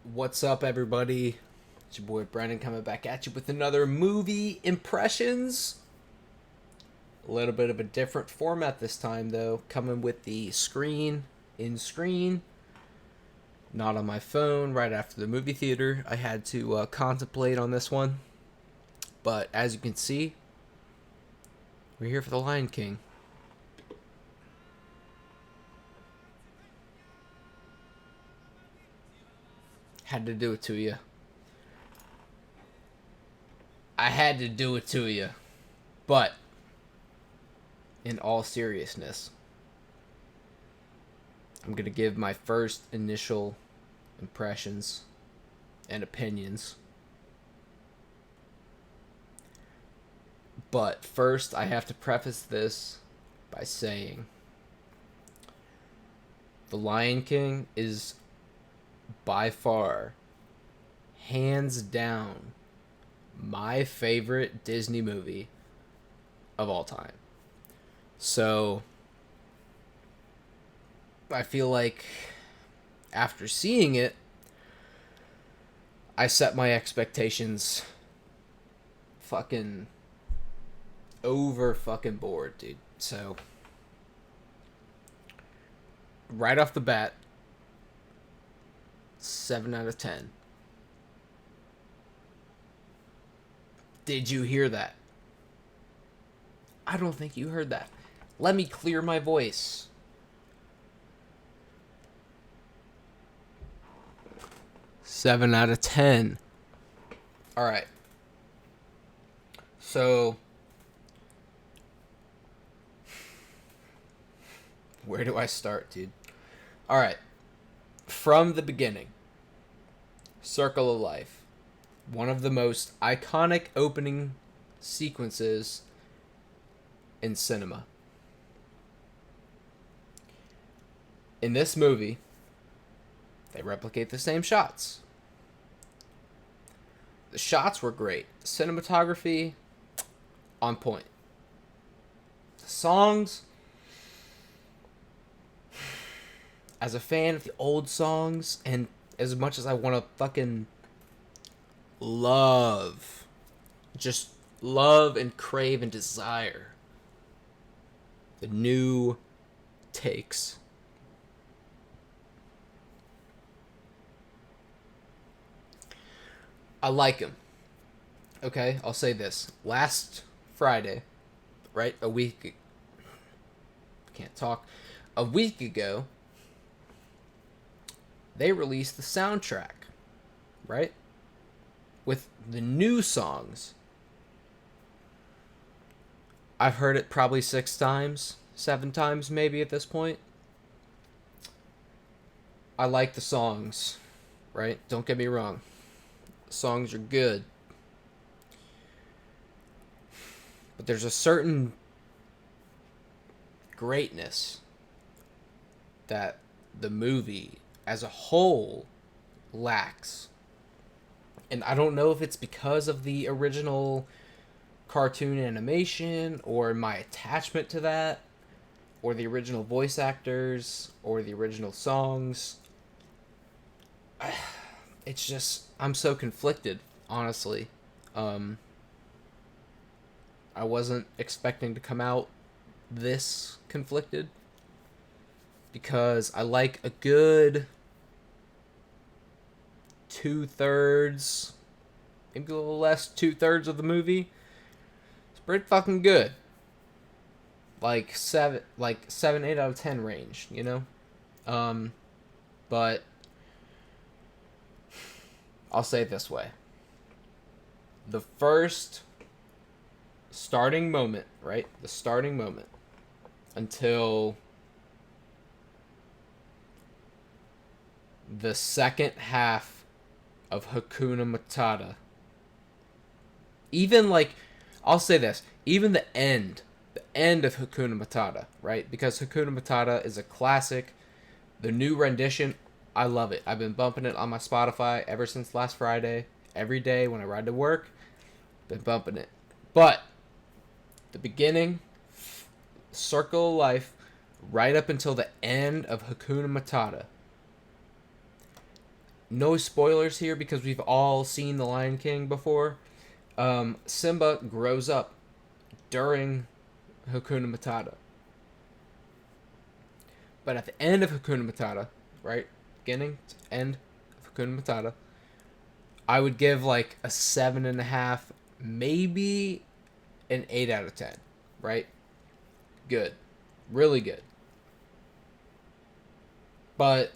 What's up, everybody? It's your boy Brennan coming back at you with another movie impressions. A little bit of a different format this time, though. Coming with the in screen, not on my phone right after the movie theater. I had to contemplate on this one. But as you can see, we're here for The Lion King. Had to do it to you. I had to do it to you. But, in all seriousness, I'm going to give my first initial impressions and opinions. But first, I have to preface this by saying The Lion King is by far, hands down, my favorite Disney movie of all time. So, I feel like after seeing it, I set my expectations fucking over fucking board, dude. So, right off the bat, 7 out of 10. Did you hear that? I don't think you heard that. Let me clear my voice. 7 out of 10. Alright. So, where do I start, dude? Alright. From the beginning, Circle of Life. One of the most iconic opening sequences in cinema. In this movie, they replicate the same shots. The shots were great. Cinematography, on point. The songs, as a fan of the old songs, and as much as I want to fucking just love and crave and desire the new takes. I like him. Okay, I'll say this. Last Friday, right? Can't talk. A week ago, they released the soundtrack, right? With the new songs. I've heard it probably 6 times, 7 times maybe at this point. I like the songs, right? Don't get me wrong. The songs are good. But there's a certain greatness that the movie as a whole lacks. And I don't know if it's because of the original cartoon animation or my attachment to that or the original voice actors or the original songs. It's just I'm so conflicted, honestly. I wasn't expecting to come out this conflicted because I like a good 2/3, maybe a little less, 2/3 of the movie. It's pretty fucking good. Like 7, 8 out of 10 range, you know? But I'll say it this way. The first starting moment, right? The starting moment until the second half of Hakuna Matata. Even like, I'll say this, even the end of Hakuna Matata, right? Because Hakuna Matata is a classic. The new rendition, I love it. I've been bumping it on my Spotify ever since last Friday. Every day when I ride to work, been bumping it. But the beginning, Circle of Life, right up until the end of Hakuna Matata. no spoilers here because we've all seen The Lion King before. Simba grows up during Hakuna Matata. But at the end of Hakuna Matata, right? Beginning to end of Hakuna Matata, I would give like a 7.5, maybe an 8 out of 10, right? Good. Really good. But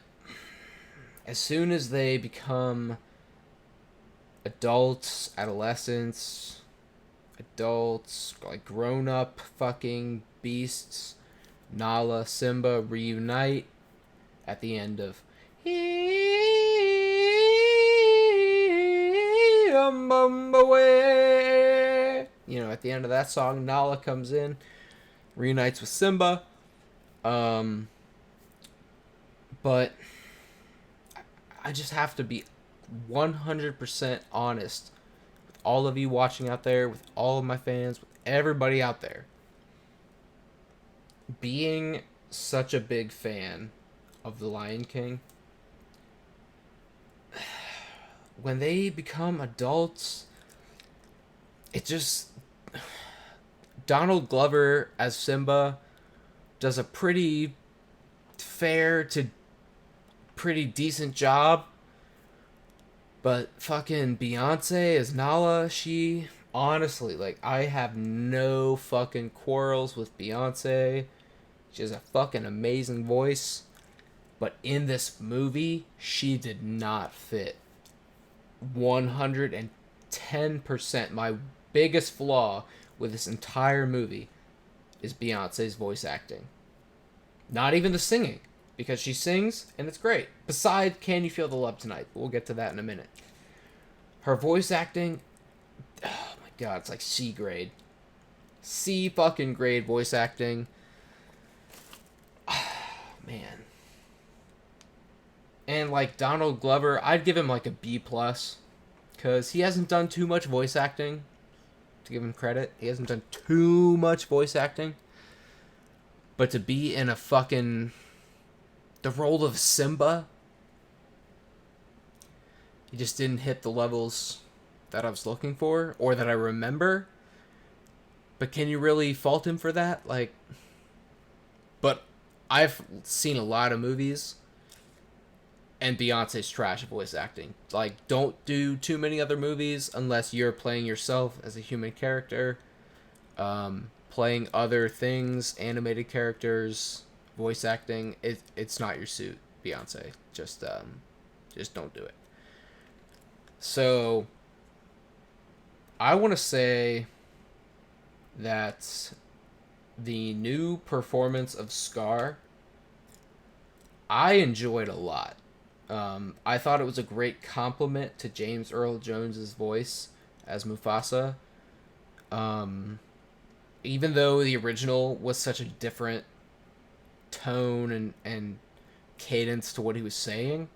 as soon as they become adults, adults, like grown up fucking beasts, Nala, Simba reunite at the end of at the end of that song, Nala comes in, reunites with Simba. But I just have to be 100% honest with all of you watching out there, with all of my fans, with everybody out there. Being such a big fan of The Lion King, when they become adults, it just... Donald Glover as Simba does a pretty fair to pretty decent job. But fucking Beyonce as Nala, she... Honestly, like, I have no fucking quarrels with Beyonce. She has a fucking amazing voice. But in this movie, she did not fit. 110%. My biggest flaw with this entire movie is Beyonce's voice acting. Not even the singing, because she sings and it's great. Besides Can You Feel the Love Tonight? We'll get to that in a minute. Her voice acting, oh my god, it's like C grade. C fucking grade voice acting. Man. And like Donald Glover, I'd give him like a B+, because he hasn't done too much voice acting. To give him credit, he hasn't done too much voice acting. But to be in a fucking... the role of Simba, he just didn't hit the levels that I was looking for, or that I remember. But can you really fault him for that? Like... But I've seen a lot of movies, and Beyonce's trash at voice acting. Like, don't do too many other movies unless you're playing yourself as a human character. Playing other things, animated characters, voice acting, it's not your suit, Beyonce. Just don't do it. So, I want to say that the new performance of Scar, I enjoyed a lot. I thought it was a great compliment to James Earl Jones's voice as Mufasa. Even though the original was such a different tone and cadence to what he was saying,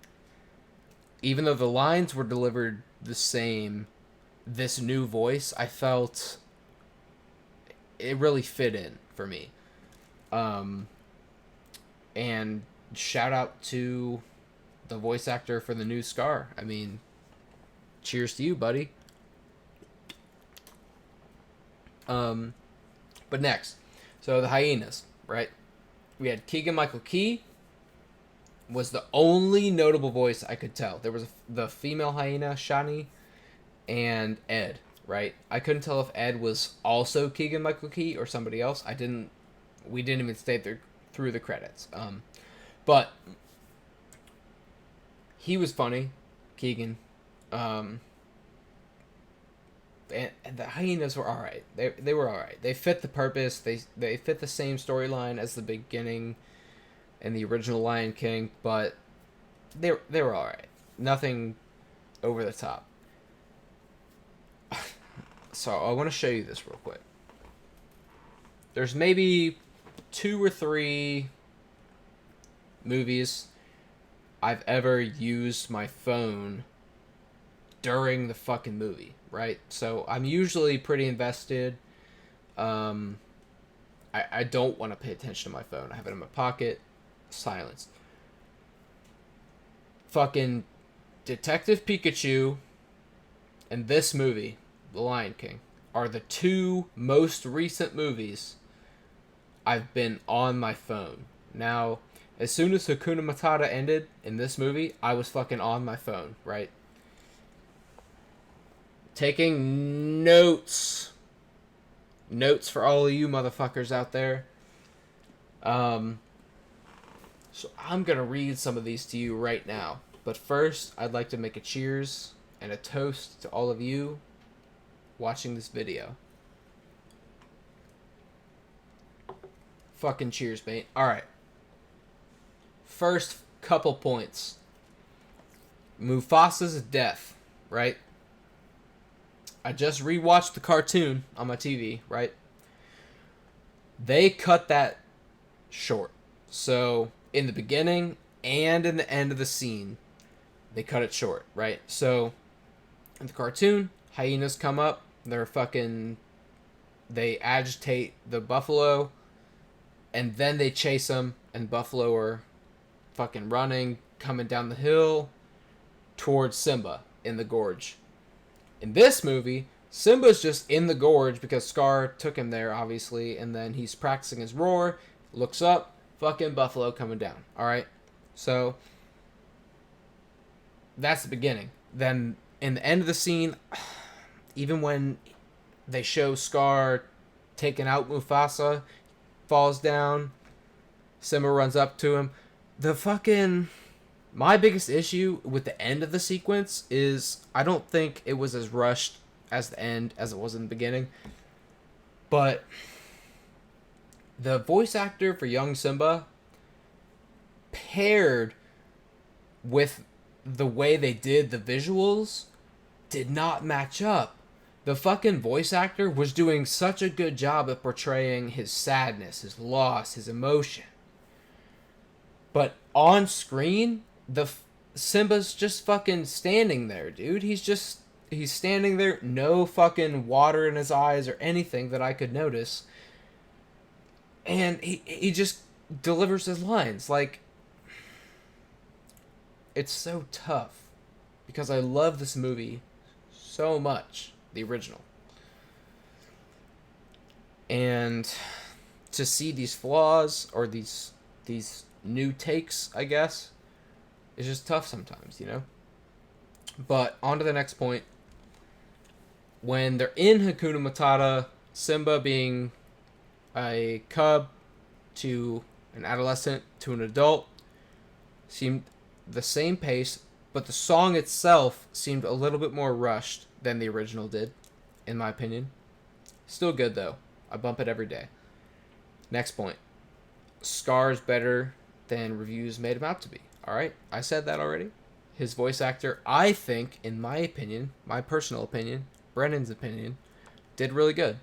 even though the lines were delivered the same, this new voice, I felt it really fit in for me. And shout out to the voice actor for the new Scar. I mean, cheers to you, buddy. But next, so the hyenas, right? We had Keegan-Michael Key was the only notable voice I could tell. There was the female hyena, Shani, and Ed, right? I couldn't tell if Ed was also Keegan-Michael Key or somebody else. We didn't even stay there through the credits. But he was funny, Keegan. And the hyenas were alright. They were alright. They fit the purpose. They fit the same storyline as the beginning and the original Lion King, but they were alright. Nothing over the top. So I want to show you this real quick. There's maybe 2 or 3 movies I've ever used my phone during the fucking movie, right? So I'm usually pretty invested. I don't want to pay attention to my phone. I have it in my pocket, silenced. Fucking Detective Pikachu and this movie, The Lion King, are the two most recent movies I've been on my phone. Now, as soon as Hakuna Matata ended in this movie, I was fucking on my phone, right? Taking notes. Notes for all of you motherfuckers out there. So I'm gonna read some of these to you right now. But first, I'd like to make a cheers and a toast to all of you watching this video. Fucking cheers, mate. Alright. First couple points. Mufasa's death, right? I just rewatched the cartoon on my TV, right? They cut that short. So, in the beginning and in the end of the scene, they cut it short, right? So, in the cartoon, hyenas come up, they agitate the buffalo, and then they chase them, and buffalo are fucking running, coming down the hill towards Simba in the gorge. In this movie, Simba's just in the gorge because Scar took him there, obviously, and then he's practicing his roar, looks up, fucking buffalo coming down, alright? So, that's the beginning. Then, in the end of the scene, even when they show Scar taking out Mufasa, falls down, Simba runs up to him. My biggest issue with the end of the sequence is I don't think it was as rushed as the end as it was in the beginning. But the voice actor for young Simba, paired with the way they did the visuals, did not match up. The fucking voice actor was doing such a good job at portraying his sadness, his loss, his emotion. But on screen, Simba's just fucking standing there, dude. He's standing there, no fucking water in his eyes or anything that I could notice. And he just delivers his lines. Like, it's so tough because I love this movie so much, the original. And to see these flaws or these new takes, I guess, is just tough sometimes, you know? But on to the next point. When they're in Hakuna Matata, Simba being a cub to an adolescent to an adult seemed the same pace, but the song itself seemed a little bit more rushed than the original did, in my opinion. Still good, though. I bump it every day. Next point. Scar's better than reviews made him out to be. Alright, I said that already. His voice actor, I think, in my opinion, my personal opinion, Brennan's opinion, did really good.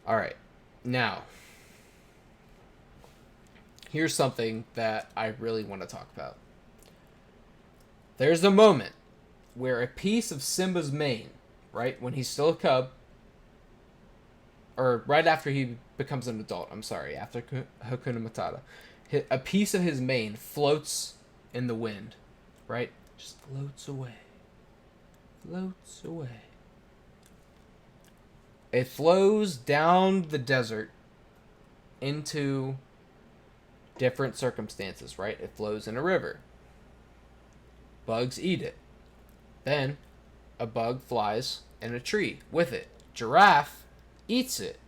Alright, now, here's something that I really want to talk about. There's a moment where a piece of Simba's mane, right, when he's still a cub, or right after he becomes an adult, after Hakuna Matata, a piece of his mane floats in the wind, right? Just floats away. Floats away. It flows down the desert into different circumstances, right? It flows in a river. Bugs eat it. Then, a bug flies in a tree with it. Giraffe eats it.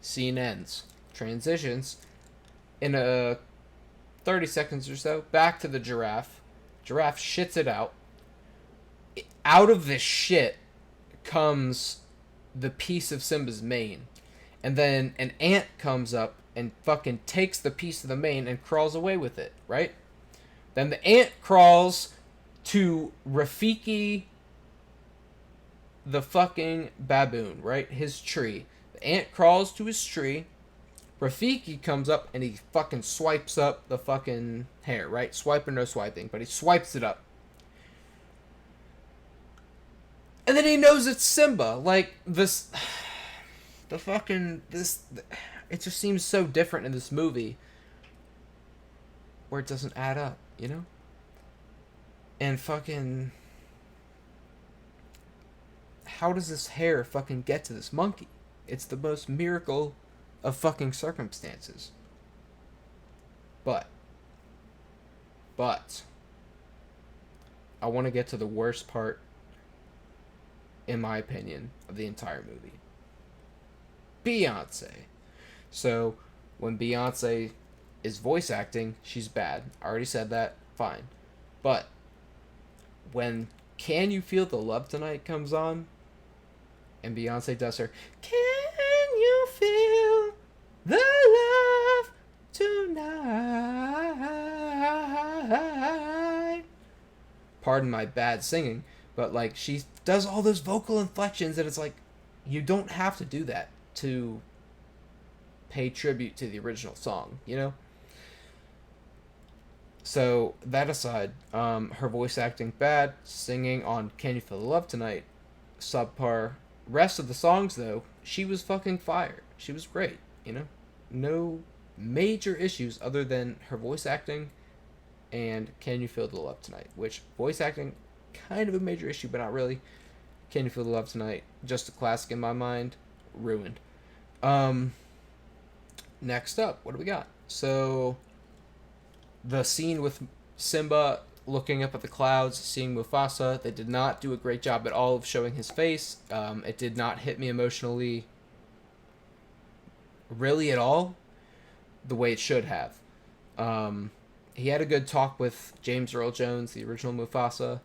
Scene ends. Transitions in a 30 seconds or so back to the giraffe. Giraffe shits it out. Out of this shit comes the piece of Simba's mane. And then an ant comes up and fucking takes the piece of the mane and crawls away with it, right? Then the ant crawls to Rafiki the fucking baboon, right? His tree. The ant crawls to his tree. Rafiki comes up and he fucking swipes up the fucking hair, right? Swipe or no swiping, but he swipes it up. And then he knows it's Simba. Like, it just seems so different in this movie where it doesn't add up, you know? And fucking, how does this hair fucking get to this monkey? It's the most miracle of fucking circumstances. But, but, I want to get to the worst part, in my opinion, of the entire movie. Beyonce. So, when Beyonce is voice acting, she's bad. I already said that. Fine. But, when Can You Feel the Love Tonight comes on, and Beyonce does her Can You Feel the Love Tonight? Pardon my bad singing, but like she does all those vocal inflections and it's like you don't have to do that to pay tribute to the original song, you know? So that aside, her voice acting bad, singing on Can You Feel the Love Tonight, subpar. Rest of the songs though, she was fucking fire. She was great, you know? No major issues other than her voice acting and Can You Feel the Love Tonight, which voice acting kind of a major issue, but not really. Can You Feel the Love Tonight, just a classic in my mind, ruined. Next up, what do we got? So the scene with Simba looking up at the clouds, seeing Mufasa, they did not do a great job at all of showing his face. It did not hit me emotionally really at all the way it should have. He had a good talk with James Earl Jones, the original Mufasa,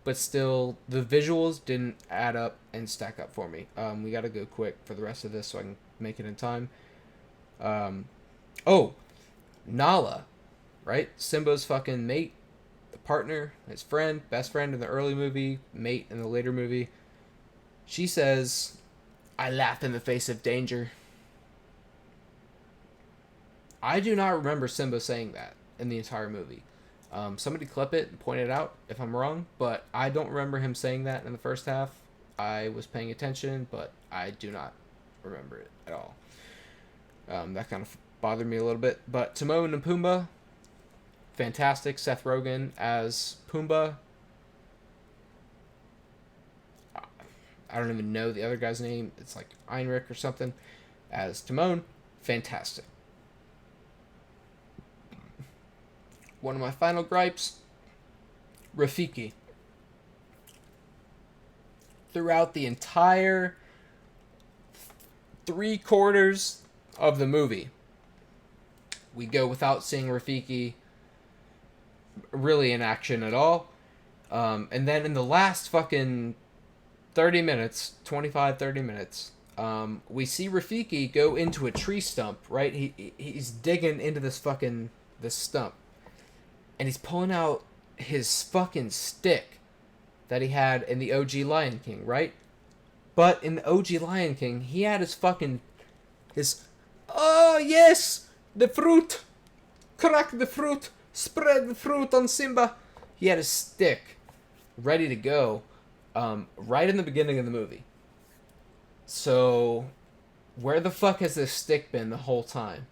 but still, the visuals didn't add up and stack up for me. We gotta go quick for the rest of this so I can make it in time. Nala, right? Simba's fucking mate, the partner, his friend, best friend in the early movie, mate in the later movie. She says, I laugh in the face of danger. I do not remember Simba saying that in the entire movie. Somebody clip it and point it out if I'm wrong, but I don't remember him saying that in the first half. I was paying attention, but I do not remember it at all. That kind of bothered me a little bit. But Timon and Pumbaa, fantastic. Seth Rogen as Pumbaa. I don't even know the other guy's name. It's like Heinrich or something. As Timon, fantastic. One of my final gripes, Rafiki. Throughout the entire 3/4 of the movie, we go without seeing Rafiki really in action at all. And then in the last fucking 30 minutes, 25, 30 minutes, we see Rafiki go into a tree stump, right? He's digging into this stump. And he's pulling out his fucking stick that he had in the OG Lion King, right? But in the OG Lion King, he had oh yes, the fruit, crack the fruit, spread the fruit on Simba. He had his stick ready to go, right in the beginning of the movie. So, where the fuck has this stick been the whole time?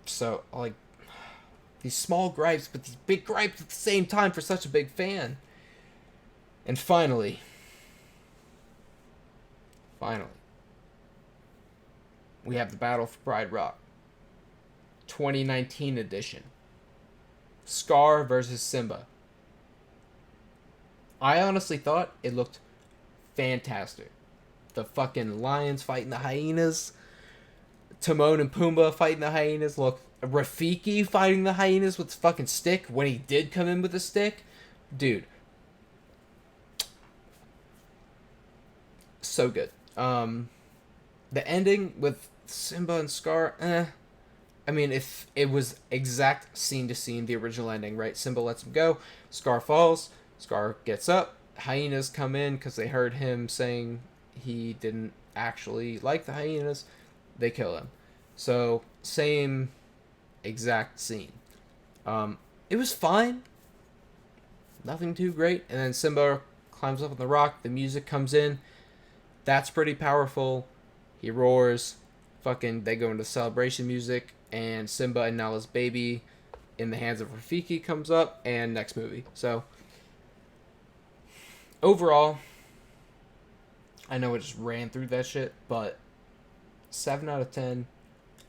So, like, these small gripes, but these big gripes at the same time for such a big fan. And finally, we have the Battle for Pride Rock, 2019 edition. Scar versus Simba. I honestly thought it looked fantastic. The fucking lions fighting the hyenas. Timon and Pumbaa fighting the hyenas. Look, Rafiki fighting the hyenas with his fucking stick when he did come in with a stick. Dude. So good. The ending with Simba and Scar, I mean, if it was exact scene to scene, the original ending, right? Simba lets him go. Scar falls. Scar gets up. Hyenas come in because they heard him saying he didn't actually like the hyenas. They kill him. So, same exact scene. It was fine. Nothing too great. And then Simba climbs up on the rock. The music comes in. That's pretty powerful. He roars. Fucking, they go into celebration music. And Simba and Nala's baby In the Hands of Rafiki comes up, and next movie. So overall, I know I just ran through that shit, but 7 out of 10.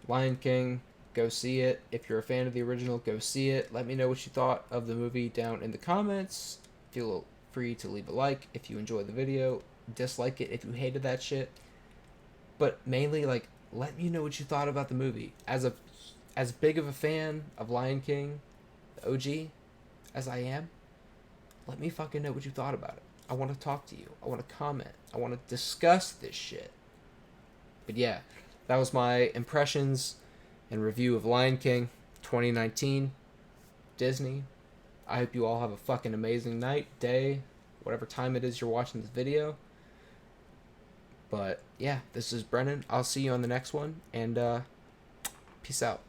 Lion King, go see it. If you're a fan of the original, go see it. Let me know what you thought of the movie down in the comments. Feel free to leave a like if you enjoyed the video. Dislike it if you hated that shit. But mainly, like, let me know what you thought about the movie. As big of a fan of Lion King, the OG, as I am, let me fucking know what you thought about it. I want to talk to you. I want to comment. I want to discuss this shit. But yeah, that was my impressions and review of Lion King 2019. Disney. I hope you all have a fucking amazing night, day, whatever time it is you're watching this video. But yeah, this is Brennan. I'll see you on the next one, and peace out.